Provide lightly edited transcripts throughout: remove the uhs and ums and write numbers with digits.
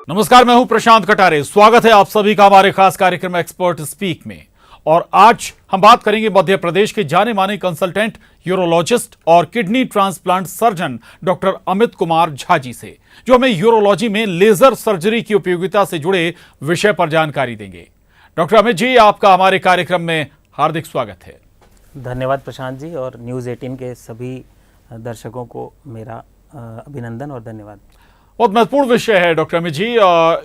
नमस्कार, मैं हूं प्रशांत कटारे। स्वागत है आप सभी का हमारे खास कार्यक्रम एक्सपर्ट स्पीक में। और आज हम बात करेंगे मध्य प्रदेश के जाने माने कंसल्टेंट, यूरोलॉजिस्ट और kidney transplant surgeon doctor Amit Kumar Jha ji से, जो हमें यूरोलॉजी में लेजर सर्जरी की उपयोगिता से जुड़े विषय पर जानकारी देंगे। डॉक्टर अमित जी, आपका हमारे कार्यक्रम में हार्दिक स्वागत है। धन्यवाद प्रशांत जी, और न्यूज़ 18 के सभी दर्शकों को मेरा अभिनंदन और धन्यवाद। बहुत महत्वपूर्ण विषय है डॉक्टर अमित जी।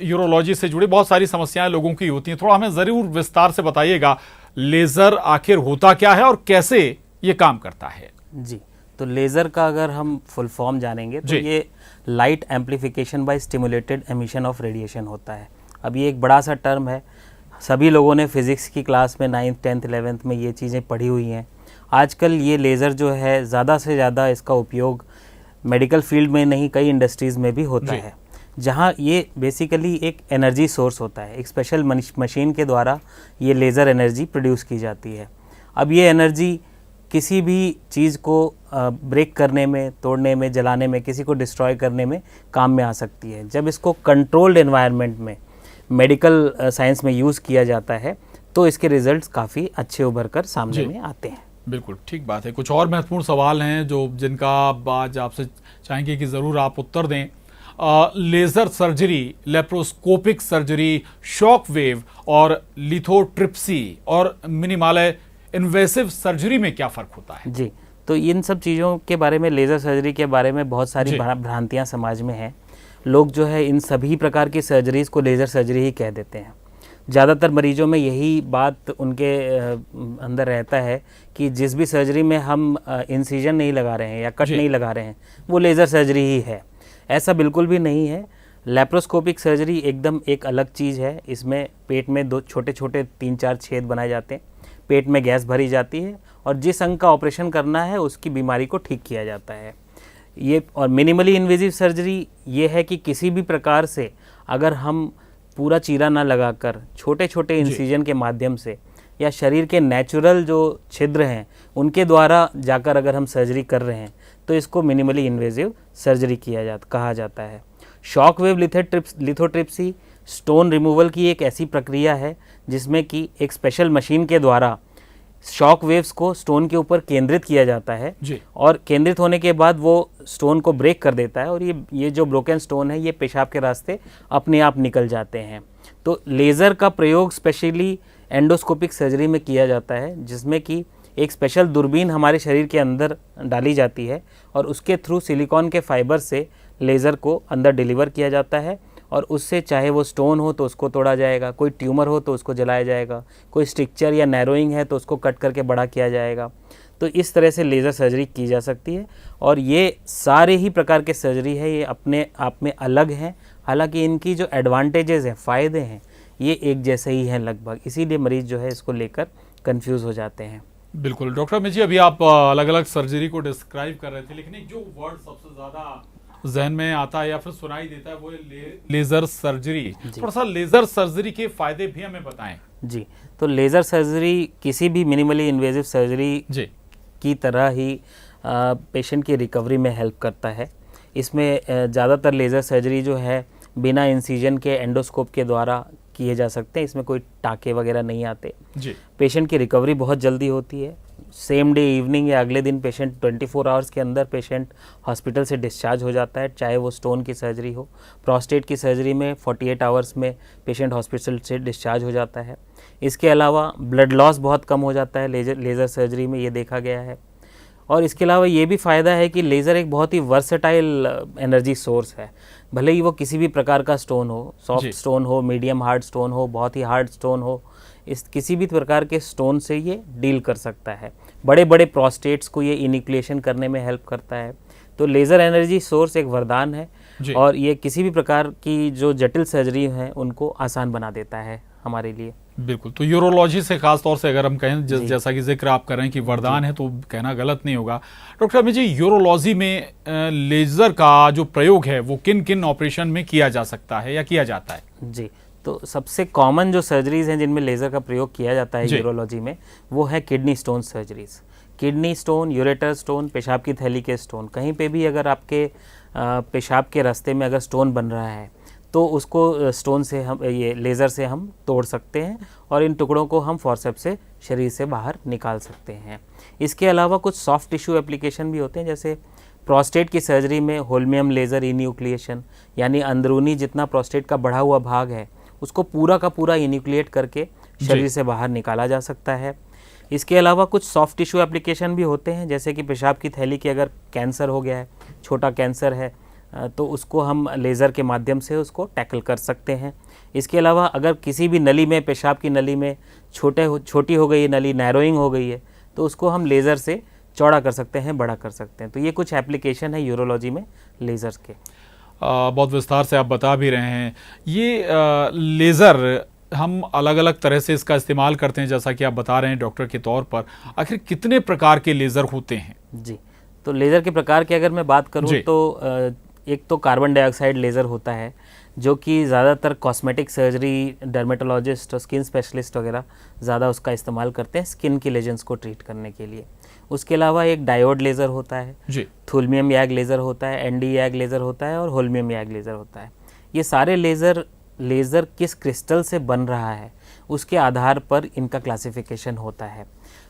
यूरोलॉजी से जुड़ी बहुत सारी समस्याएं लोगों की होती हैं, थोड़ा हमें जरूर विस्तार से बताइएगा, लेजर आखिर होता क्या है और कैसे ये काम करता है। जी, तो लेज़र का अगर हम फुल फॉर्म जानेंगे तो ये light amplification by stimulated emission of radiation होता है। अब ये एक बड़ा सा टर्म है, सभी लोगों ने फिजिक्स की क्लास में 9th 10th 11th में ये चीज़ें पढ़ी हुई हैं। आजकल ये लेज़र जो है ज़्यादा से ज़्यादा इसका उपयोग मेडिकल फील्ड में नहीं, कई इंडस्ट्रीज़ में भी होता है, जहाँ ये बेसिकली एक एनर्जी सोर्स होता है। एक स्पेशल मशीन के द्वारा ये लेज़र एनर्जी प्रोड्यूस की जाती है। अब ये एनर्जी किसी भी चीज़ को ब्रेक करने में, तोड़ने में, जलाने में, किसी को डिस्ट्रॉय करने में काम में आ सकती है। जब इसको कंट्रोल्ड एनवायरनमेंट में, मेडिकल साइंस में यूज़ किया जाता है तो इसके रिजल्ट्स काफ़ी अच्छे उभर कर सामने में आते हैं। बिल्कुल ठीक बात है। कुछ और महत्वपूर्ण सवाल हैं जो जिनका आज आपसे चाहेंगे कि ज़रूर आप उत्तर दें। Laser surgery, laparoscopic surgery, shock wave और लिथोट्रिप्सी और मिनिमल इन्वेसिव सर्जरी में क्या फ़र्क होता है? जी, तो इन सब चीज़ों के बारे में, लेज़र सर्जरी के बारे में बहुत सारी भ्रांतियाँ समाज में हैं। लोग जो है इन सभी प्रकार की सर्जरीज़ को लेज़र सर्जरी ही कह देते हैं। ज़्यादातर मरीजों में यही बात उनके अंदर रहता है कि जिस भी सर्जरी में हम इंसिजन नहीं लगा रहे हैं या कट नहीं लगा रहे हैं वो लेज़र सर्जरी ही है। ऐसा बिल्कुल भी नहीं है। लेप्रोस्कोपिक सर्जरी एकदम एक अलग चीज़ है। इसमें पेट में दो छोटे छोटे 3-4 छेद बनाए जाते हैं, पेट में गैस भरी जाती है और जिस अंग का ऑपरेशन करना है उसकी बीमारी को ठीक किया जाता है ये। और मिनिमली इन्वेजिव सर्जरी ये है कि किसी भी प्रकार से अगर हम पूरा चीरा ना लगाकर छोटे छोटे इंसिजन के माध्यम से या शरीर के नेचुरल जो छिद्र हैं उनके द्वारा जाकर अगर हम सर्जरी कर रहे हैं तो इसको मिनिमली इन्वेजिव सर्जरी कहा जाता है। Shock wave lithotripsy stone removal की एक ऐसी प्रक्रिया है जिसमें कि एक स्पेशल मशीन के द्वारा शॉक वेव्स को स्टोन के ऊपर केंद्रित किया जाता है और केंद्रित होने के बाद वो स्टोन को ब्रेक कर देता है और ये जो ब्रोकन स्टोन है ये पेशाब के रास्ते अपने आप निकल जाते हैं। तो लेज़र का प्रयोग स्पेशली एंडोस्कोपिक सर्जरी में किया जाता है, जिसमें कि एक स्पेशल दूरबीन हमारे शरीर के अंदर डाली जाती है और उसके थ्रू सिलिकॉन के फाइबर से लेज़र को अंदर डिलीवर किया जाता है और उससे चाहे वो स्टोन हो तो उसको तोड़ा जाएगा, कोई ट्यूमर हो तो उसको जलाया जाएगा, कोई स्ट्रक्चर या नैरोइंग है तो उसको कट करके बड़ा किया जाएगा। तो इस तरह से लेज़र सर्जरी की जा सकती है और ये सारे ही प्रकार के सर्जरी है, ये अपने आप में अलग हैं। हालांकि इनकी जो एडवांटेजेस हैं, फ़ायदे हैं, ये एक जैसे ही हैं लगभग, इसीलिए मरीज़ जो है इसको लेकर कन्फ्यूज़ हो जाते हैं। बिल्कुल डॉक्टर अमित जी, अभी आप अलग अलग सर्जरी को डिस्क्राइब कर रहे थे, लेकिन एक जो वर्ड सबसे ज़्यादा जहन में आता है या फिर सुनाई देता है वो लेजर सर्जरी। थोड़ा सा लेजर सर्जरी के फायदे भी हमें बताएं। जी, तो लेज़र सर्जरी किसी भी मिनिमली इन्वेजिव सर्जरी की तरह ही पेशेंट की रिकवरी में हेल्प करता है। इसमें ज़्यादातर लेज़र सर्जरी जो है बिना इंसिजन के एंडोस्कोप के द्वारा किए जा सकते हैं। इसमें कोई टाँके वगैरह नहीं आते। पेशेंट की रिकवरी बहुत जल्दी होती है। सेम डे इवनिंग या अगले दिन पेशेंट 24 आवर्स के अंदर पेशेंट हॉस्पिटल से डिस्चार्ज हो जाता है, चाहे वो स्टोन की सर्जरी हो। प्रोस्टेट की सर्जरी में 48 आवर्स में पेशेंट हॉस्पिटल से डिस्चार्ज हो जाता है। इसके अलावा ब्लड लॉस बहुत कम हो जाता है लेज़र सर्जरी में, ये देखा गया है। और इसके अलावा ये भी फ़ायदा है कि लेज़र एक बहुत ही वर्सेटाइल एनर्जी सोर्स है। भले ही वो किसी भी प्रकार का स्टोन हो, सॉफ्ट स्टोन हो, मीडियम हार्ड स्टोन हो, बहुत ही हार्ड स्टोन हो, इस किसी भी प्रकार के स्टोन से ये डील कर सकता है। बड़े बड़े प्रोस्टेट्स को ये इनिक्लेशन करने में हेल्प करता है। तो लेज़र एनर्जी सोर्स एक वरदान है और ये किसी भी प्रकार की जो जटिल सर्जरी है उनको आसान बना देता है हमारे लिए। बिल्कुल, तो यूरोलॉजी से खास तौर से अगर हम कहें, जैसा कि जिक्र आप कर रहे हैं कि वरदान है, तो कहना गलत नहीं होगा। डॉक्टर अमित जी, यूरोलॉजी में लेजर का जो प्रयोग है वो किन किन ऑपरेशन में किया जा सकता है या किया जाता है? जी, तो सबसे कॉमन जो सर्जरीज हैं जिनमें लेज़र का प्रयोग किया जाता है यूरोलॉजी में, वो है kidney stone surgeries. Kidney stone, ureter stone, पेशाब की थैली के स्टोन, कहीं पे भी अगर आपके पेशाब के रास्ते में अगर स्टोन बन रहा है तो उसको स्टोन से हम ये लेज़र से हम तोड़ सकते हैं और इन टुकड़ों को हम फॉरसेप्स से शरीर से बाहर निकाल सकते हैं। इसके अलावा कुछ सॉफ्ट टिश्यू एप्लीकेशन भी होते हैं, जैसे प्रोस्टेट की सर्जरी में होल्मियम लेज़र इन्यूक्लिएशन, यानी अंदरूनी जितना प्रोस्टेट का बढ़ा हुआ भाग है उसको पूरा का पूरा इन्यूक्लिएट करके शरीर से बाहर निकाला जा सकता है। इसके अलावा कुछ सॉफ्ट टिश्यू एप्लीकेशन भी होते हैं, जैसे कि पेशाब की थैली की अगर कैंसर हो गया है, छोटा कैंसर है, तो उसको हम लेज़र के माध्यम से उसको टैकल कर सकते हैं। इसके अलावा अगर किसी भी नली में, पेशाब की नली में छोटी हो गई है नली, नैरोइंग हो गई है, तो उसको हम लेज़र से चौड़ा कर सकते हैं, बड़ा कर सकते हैं। तो ये कुछ एप्लीकेशन है यूरोलॉजी में लेज़र्स के। बहुत विस्तार से आप बता भी रहे हैं। ये लेज़र हम अलग अलग तरह से इसका इस्तेमाल करते हैं, जैसा कि आप बता रहे हैं डॉक्टर के तौर पर। आखिर कितने प्रकार के लेज़र होते हैं? जी, तो लेज़र के प्रकार की अगर मैं बात करूं तो एक तो कार्बन डाइऑक्साइड लेज़र होता है, जो कि ज़्यादातर कॉस्मेटिक सर्जरी, डर्मेटोलॉजिस्ट और स्किन स्पेशलिस्ट वगैरह ज़्यादा उसका इस्तेमाल करते हैं स्किन की लेजन्स को ट्रीट करने के लिए। उसके अलावा एक डायोड लेज़र होता है जी, थूल्मियम याग लेज़र होता है, एनडी याग लेज़र होता है और होल्मियम याग लेज़र होता है। ये सारे लेज़र किस क्रिस्टल से बन रहा है उसके आधार पर इनका क्लासिफिकेशन होता है।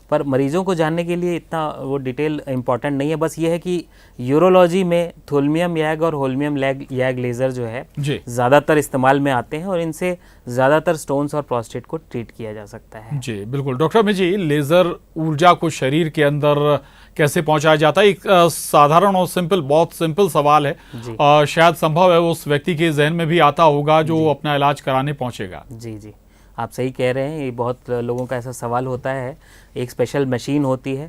पर मरीजों को जानने के लिए इतना वो डिटेल इम्पॉर्टेंट नहीं है, बस ये है कि यूरोलॉजी में थूल्मियम याग और होल्मियम याग लेज़र जो है ज़्यादातर इस्तेमाल में आते हैं और इनसे ज़्यादातर स्टोन्स और प्रोस्टेट को ट्रीट किया जा सकता है। जी बिल्कुल। डॉक्टर अमित जी, लेज़र ऊर्जा को शरीर के अंदर कैसे पहुंचाया जाता है? एक साधारण और बहुत सिंपल सवाल है, शायद संभव है उस व्यक्ति के जहन में भी आता होगा जो अपना इलाज कराने पहुंचेगा। जी जी, आप सही कह रहे हैं, ये बहुत लोगों का ऐसा सवाल होता है। एक स्पेशल मशीन होती है,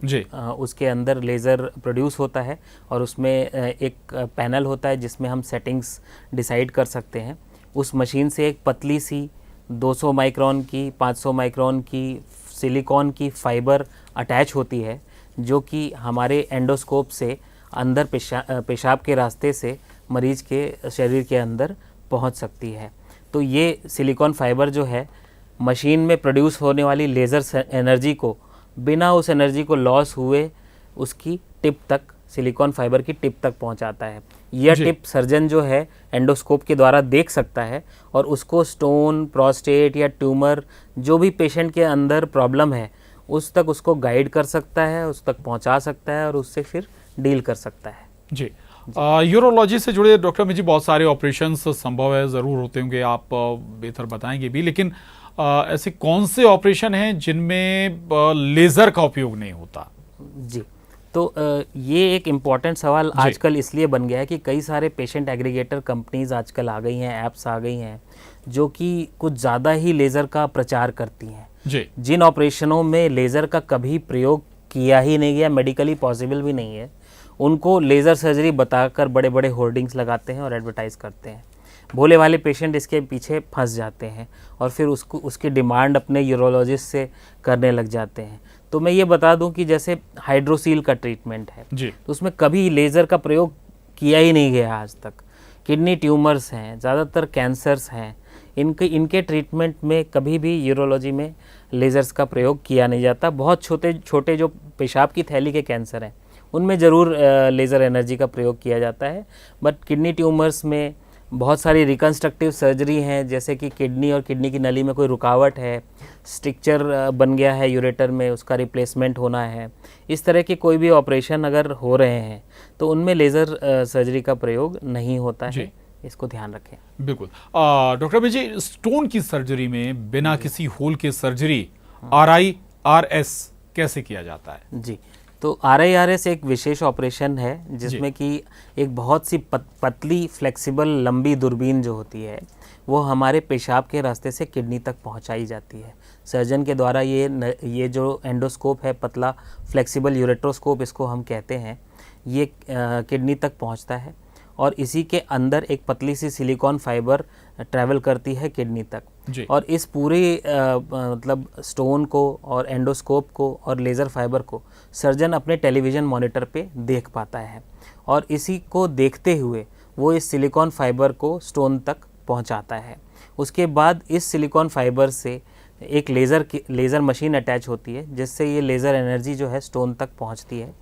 उसके अंदर लेज़र प्रोड्यूस होता है और उसमें एक पैनल होता है जिसमें हम सेटिंग्स डिसाइड कर सकते हैं। उस मशीन से एक पतली सी 200 माइक्रोन की, 500 माइक्रोन की सिलिकॉन की फाइबर अटैच होती है, जो कि हमारे एंडोस्कोप से अंदर पेशाब के रास्ते से मरीज के शरीर के अंदर पहुंच सकती है। तो ये सिलिकॉन फाइबर जो है मशीन में प्रोड्यूस होने वाली लेज़र एनर्जी को बिना उस एनर्जी को लॉस हुए उसकी टिप तक, सिलिकॉन फाइबर की टिप तक पहुंचाता है। यह टिप सर्जन जो है एंडोस्कोप के द्वारा देख सकता है और उसको स्टोन, प्रोस्टेट या ट्यूमर जो भी पेशेंट के अंदर प्रॉब्लम है उस तक उसको गाइड कर सकता है, उस तक पहुंचा सकता है और उससे फिर डील कर सकता है। जी, यूरोलॉजी से जुड़े डॉक्टर अमित जी बहुत सारे ऑपरेशंस संभव है, ज़रूर होते होंगे, आप बेहतर बताएंगे भी, लेकिन ऐसे कौन से ऑपरेशन हैं जिनमें लेज़र का उपयोग नहीं होता? जी, तो ये एक इम्पॉर्टेंट सवाल आजकल इसलिए बन गया है कि कई सारे पेशेंट एग्रीगेटर कंपनीज आजकल आ गई हैं, ऐप्स आ गई हैं जो कि कुछ ज़्यादा ही लेज़र का प्रचार करती हैं। जी, जिन ऑपरेशनों में लेज़र का कभी प्रयोग किया ही नहीं गया, मेडिकली पॉसिबल भी नहीं है, उनको लेज़र सर्जरी बताकर बड़े बड़े होर्डिंग्स लगाते हैं और एडवर्टाइज़ करते हैं। भोले वाले पेशेंट इसके पीछे फंस जाते हैं और फिर उसकी डिमांड अपने यूरोलॉजिस्ट से करने लग जाते हैं। तो मैं ये बता दूं कि जैसे हाइड्रोसील का ट्रीटमेंट है, तो उसमें कभी लेज़र का प्रयोग किया ही नहीं गया आज तक। किडनी ट्यूमर्स हैं, ज़्यादातर कैंसर्स हैं, इनके ट्रीटमेंट में कभी भी यूरोलॉजी में लेज़र्स का प्रयोग किया नहीं जाता। बहुत छोटे छोटे जो पेशाब की थैली के कैंसर हैं उनमें ज़रूर लेज़र एनर्जी का प्रयोग किया जाता है, बट किडनी ट्यूमर्स में बहुत सारी रिकन्स्ट्रक्टिव सर्जरी हैं, जैसे कि किडनी और किडनी की नली में कोई रुकावट है, स्ट्रक्चर बन गया है यूरेटर में, उसका रिप्लेसमेंट होना है, इस तरह के कोई भी ऑपरेशन अगर हो रहे हैं तो उनमें लेज़र सर्जरी का प्रयोग नहीं होता है, इसको ध्यान रखें। बिल्कुल। डॉक्टर अमित जी, स्टोन की सर्जरी में बिना किसी होल के सर्जरी RIRS कैसे किया जाता है? जी, तो RIRS एक विशेष ऑपरेशन है जिसमें कि एक बहुत सी पतली फ्लेक्सिबल लंबी दूरबीन जो होती है वो हमारे पेशाब के रास्ते से किडनी तक पहुंचाई जाती है। सर्जन के द्वारा ये जो एंडोस्कोप है, पतला फ्लेक्सिबल यूरेट्रोस्कोप इसको हम कहते हैं, ये किडनी तक पहुंचता है और इसी के अंदर एक पतली सी सिलिकॉन फाइबर ट्रैवल करती है किडनी तक। और इस पूरे मतलब स्टोन को और एंडोस्कोप को और लेज़र फाइबर को सर्जन अपने टेलीविज़न मॉनिटर पे देख पाता है और इसी को देखते हुए वो इस सिलिकॉन फाइबर को स्टोन तक पहुंचाता है। उसके बाद इस सिलिकॉन फाइबर से एक लेज़र मशीन अटैच होती है जिससे ये लेज़र एनर्जी जो है स्टोन तक पहुंचती है।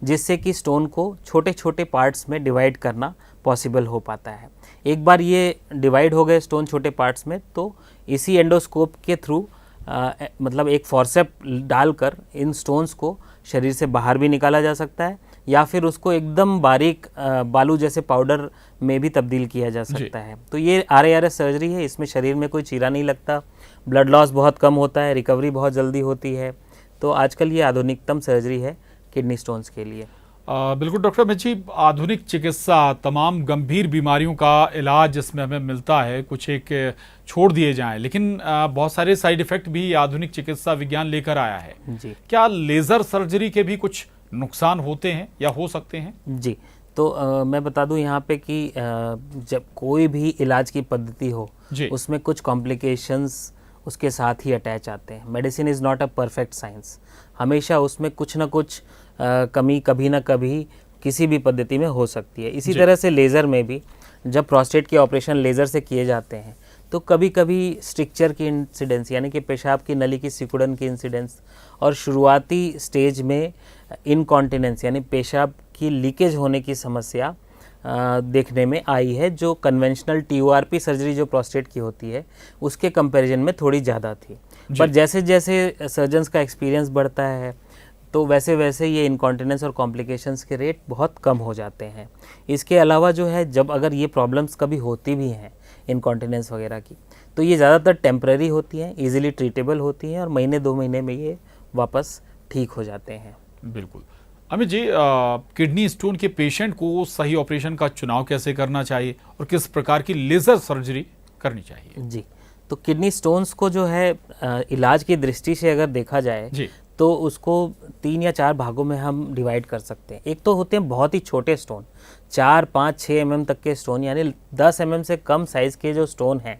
जिससे कि स्टोन को छोटे छोटे पार्ट्स में डिवाइड करना पॉसिबल हो पाता है। एक बार ये डिवाइड हो गए स्टोन छोटे पार्ट्स में, तो इसी एंडोस्कोप के थ्रू मतलब एक फॉर्सेप डालकर इन स्टोन्स को शरीर से बाहर भी निकाला जा सकता है, या फिर उसको एकदम बारीक बालू जैसे पाउडर में भी तब्दील किया जा सकता है। तो ये RARS सर्जरी है, इसमें शरीर में कोई चीरा नहीं लगता, ब्लड लॉस बहुत कम होता है, रिकवरी बहुत जल्दी होती है। तो आजकल ये आधुनिकतम सर्जरी है किडनी स्टोन्स के लिए। बिल्कुल डॉक्टर अमित जी, आधुनिक चिकित्सा तमाम गंभीर बीमारियों का इलाज जिसमें हमें मिलता है, कुछ एक छोड़ दिए जाएं, लेकिन बहुत सारे साइड इफेक्ट भी आधुनिक चिकित्सा विज्ञान लेकर आया है जी। क्या लेज़र सर्जरी के भी कुछ नुकसान होते हैं या हो सकते हैं? जी, तो मैं बता दूं यहाँ पे कि जब कोई भी इलाज की पद्धति हो उसमें कुछ कॉम्प्लिकेशंस उसके साथ ही अटैच आते हैं। Medicine is not a perfect science, हमेशा उसमें कुछ ना कुछ कमी कभी ना कभी किसी भी पद्धति में हो सकती है। इसी तरह से लेज़र में भी जब प्रोस्टेट के ऑपरेशन लेज़र से किए जाते हैं तो कभी कभी स्ट्रिक्चर की इंसिडेंस यानी कि पेशाब की नली की सिकुड़न की इंसिडेंस और शुरुआती स्टेज में इनकॉन्टिनेंस यानी पेशाब की लीकेज होने की समस्या देखने में आई है, जो कन्वेंशनल TURP सर्जरी जो प्रोस्टेट की होती है उसके कंपैरिजन में थोड़ी ज़्यादा थी। पर जैसे जैसे सर्जन्स का एक्सपीरियंस बढ़ता है तो वैसे वैसे ये इनकॉन्टिनेंस और कॉम्प्लिकेशंस के रेट बहुत कम हो जाते हैं। इसके अलावा जो है, जब अगर ये प्रॉब्लम्स कभी होती भी हैं इनकॉन्टिनेंस वगैरह की, तो ये ज़्यादातर टेम्पररी होती हैं, इजीली ट्रीटेबल होती हैं और महीने 2 महीने में ये वापस ठीक हो जाते हैं। बिल्कुल। अमित जी, किडनी स्टोन के पेशेंट को सही ऑपरेशन का चुनाव कैसे करना चाहिए और किस प्रकार की लेज़र सर्जरी करनी चाहिए? जी, तो किडनी स्टोन्स को जो है इलाज की दृष्टि से अगर देखा जाए तो उसको 3 या 4 भागों में हम डिवाइड कर सकते हैं। एक तो होते हैं बहुत ही छोटे स्टोन, 4, 5, 6 mm तक के स्टोन, यानी 10 mm से कम साइज़ के जो स्टोन हैं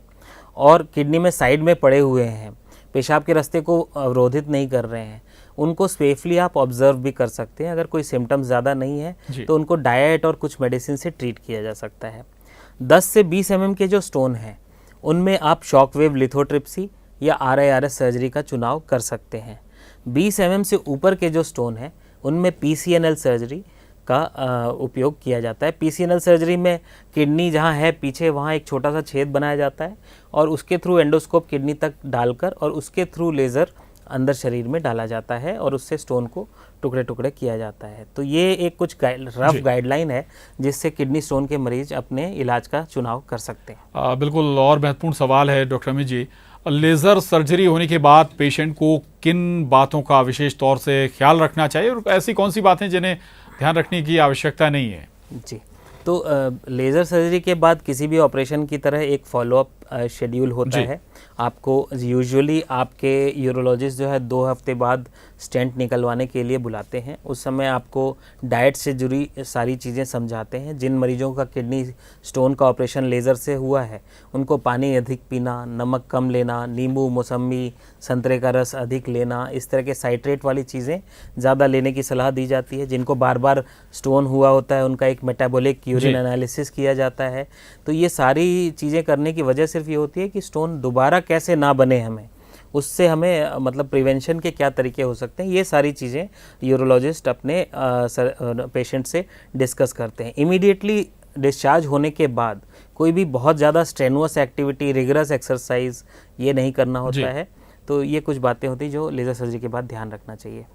और किडनी में साइड में पड़े हुए हैं, पेशाब के रास्ते को अवरोधित नहीं कर रहे हैं, उनको सेफली आप ऑब्जर्व भी कर सकते हैं। अगर कोई सिम्टम्स ज़्यादा नहीं है तो उनको डाइट और कुछ मेडिसिन से ट्रीट किया जा सकता है। 10 से 20 mm के जो स्टोन हैं उनमें आप शॉकवेव लिथोट्रिप्सी या RARS सर्जरी का चुनाव कर सकते हैं। 20 mm से ऊपर के जो स्टोन हैं उनमें PCNL सर्जरी का उपयोग किया जाता है। PCNL सर्जरी में किडनी जहाँ है पीछे वहाँ एक छोटा सा छेद बनाया जाता है और उसके थ्रू एंडोस्कोप किडनी तक डालकर और उसके थ्रू लेज़र अंदर शरीर में डाला जाता है और उससे स्टोन को टुकड़े टुकड़े किया जाता है। तो ये एक कुछ रफ गाइडलाइन है जिससे किडनी स्टोन के मरीज अपने इलाज का चुनाव कर सकते हैं। बिल्कुल। और महत्वपूर्ण सवाल है doctor Amit ji, laser surgery होने के बाद पेशेंट को किन बातों का विशेष तौर से ख्याल रखना चाहिए और ऐसी कौन सी बातें जिन्हें ध्यान रखने की आवश्यकता नहीं है? जी, तो लेज़र सर्जरी के बाद किसी भी ऑपरेशन की तरह एक फॉलोअप शेड्यूल होता है। आपको यूजुअली आपके यूरोलॉजिस्ट जो है 2 हफ्ते बाद स्टेंट निकलवाने के लिए बुलाते हैं। उस समय आपको डाइट से जुड़ी सारी चीज़ें समझाते हैं। जिन मरीजों का किडनी स्टोन का ऑपरेशन लेज़र से हुआ है उनको पानी अधिक पीना, नमक कम लेना, नींबू, मौसमी, संतरे का रस अधिक लेना, इस तरह के साइट्रेट वाली चीज़ें ज़्यादा लेने की सलाह दी जाती है। जिनको बार बार स्टोन हुआ होता है उनका एक मेटाबॉलिक यूरिन एनालिसिस किया जाता है। तो ये सारी चीज़ें करने की वजह सिर्फ ये होती है कि स्टोन दोबारा कैसे ना बने, हमें उससे हमें मतलब प्रिवेंशन के क्या तरीके हो सकते हैं, ये सारी चीज़ें यूरोलॉजिस्ट अपने पेशेंट से डिस्कस करते हैं। इमीडिएटली डिस्चार्ज होने के बाद कोई भी बहुत ज़्यादा स्ट्रेनुअस एक्टिविटी, रिगरस एक्सरसाइज ये नहीं करना होता है। तो ये कुछ बातें होती जो लेज़र सर्जरी के बाद ध्यान रखना चाहिए।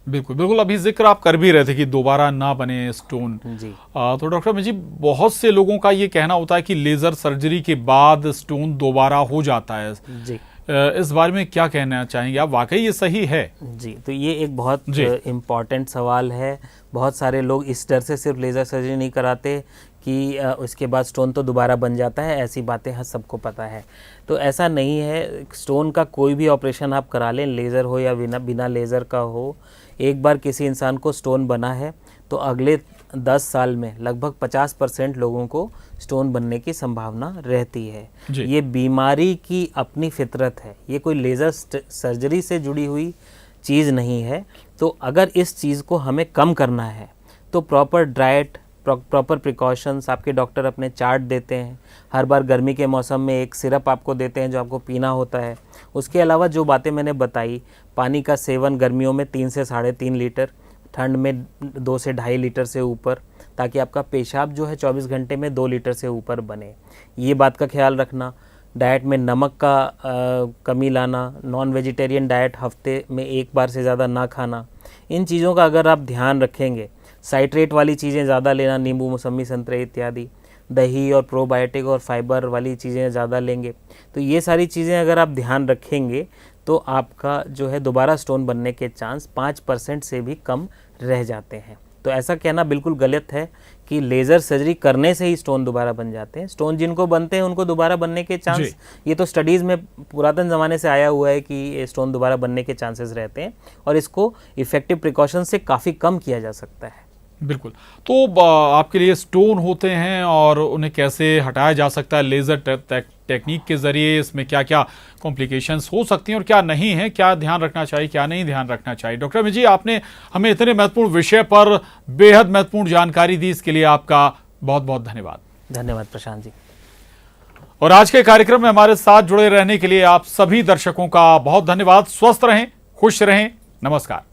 बिल्कुल बिल्कुल। अभी जिक्र आप कर भी रहे थे कि दोबारा ना बने स्टोन। जी। तो डॉक्टर अमित जी, बहुत से लोगों का ये कहना होता है कि लेज़र सर्जरी के बाद स्टोन दोबारा हो जाता है। जी, इस बारे में क्या कहना चाहेंगे आप? वाकई ये सही है? जी, तो ये एक बहुत इम्पॉर्टेंट सवाल है। बहुत सारे लोग इस डर से सिर्फ लेज़र सर्जरी नहीं कराते कि उसके बाद स्टोन तो दोबारा बन जाता है, ऐसी बातें सबको पता है। तो ऐसा नहीं है। स्टोन का कोई भी ऑपरेशन आप करा लें, लेज़र हो या बिना लेज़र का हो, एक बार किसी इंसान को स्टोन बना है तो अगले 10 साल में लगभग 50% लोगों को स्टोन बनने की संभावना रहती है। ये बीमारी की अपनी फितरत है, ये कोई लेज़र सर्जरी से जुड़ी हुई चीज़ नहीं है। तो अगर इस चीज़ को हमें कम करना है तो प्रॉपर डाइट, प्रॉपर प्रिकॉशंस, आपके डॉक्टर अपने चार्ट देते हैं। हर बार गर्मी के मौसम में एक सिरप आपको देते हैं जो आपको पीना होता है। उसके अलावा जो बातें मैंने बताई, पानी का सेवन गर्मियों में 3 से 3.5 लीटर, ठंड में 2 से 2.5 लीटर से ऊपर, ताकि आपका पेशाब जो है 24 घंटे में 2 लीटर से ऊपर बने। ये बात का ख्याल रखना। डाइट में नमक का कमी लाना, नॉन वेजिटेरियन डाइट हफ्ते में 1 बार से ज़्यादा ना खाना। इन चीज़ों का अगर आप ध्यान रखेंगे, साइट्रेट वाली चीज़ें ज़्यादा लेना, नींबू, मौसमी, संतरे इत्यादि, दही और प्रोबायोटिक और फाइबर वाली चीज़ें ज़्यादा लेंगे, तो ये सारी चीज़ें अगर आप ध्यान रखेंगे तो आपका जो है दोबारा स्टोन बनने के चांस 5% से भी कम रह जाते हैं। तो ऐसा कहना बिल्कुल गलत है कि लेज़र सर्जरी करने से ही स्टोन दोबारा बन जाते हैं। स्टोन जिनको बनते हैं उनको दोबारा बनने के चांस, ये तो स्टडीज़ में पुरातन ज़माने से आया हुआ है कि स्टोन दोबारा बनने के चांसेस रहते हैं, और इसको इफ़ेक्टिव प्रिकॉशन से काफ़ी कम किया जा सकता है। बिल्कुल। तो आपके लिए स्टोन होते हैं और उन्हें कैसे हटाया जा सकता है लेज़र टेक्निक के ज़रिए, इसमें क्या क्या कॉम्प्लिकेशंस हो सकती हैं और क्या नहीं है, क्या ध्यान रखना चाहिए, क्या नहीं ध्यान रखना चाहिए। डॉक्टर अमित जी, आपने हमें इतने महत्वपूर्ण विषय पर बेहद महत्वपूर्ण जानकारी दी, इसके लिए आपका बहुत बहुत धन्यवाद। धन्यवाद प्रशांत जी। और आज के कार्यक्रम में हमारे साथ जुड़े रहने के लिए आप सभी दर्शकों का बहुत धन्यवाद। स्वस्थ रहें, खुश रहें, नमस्कार।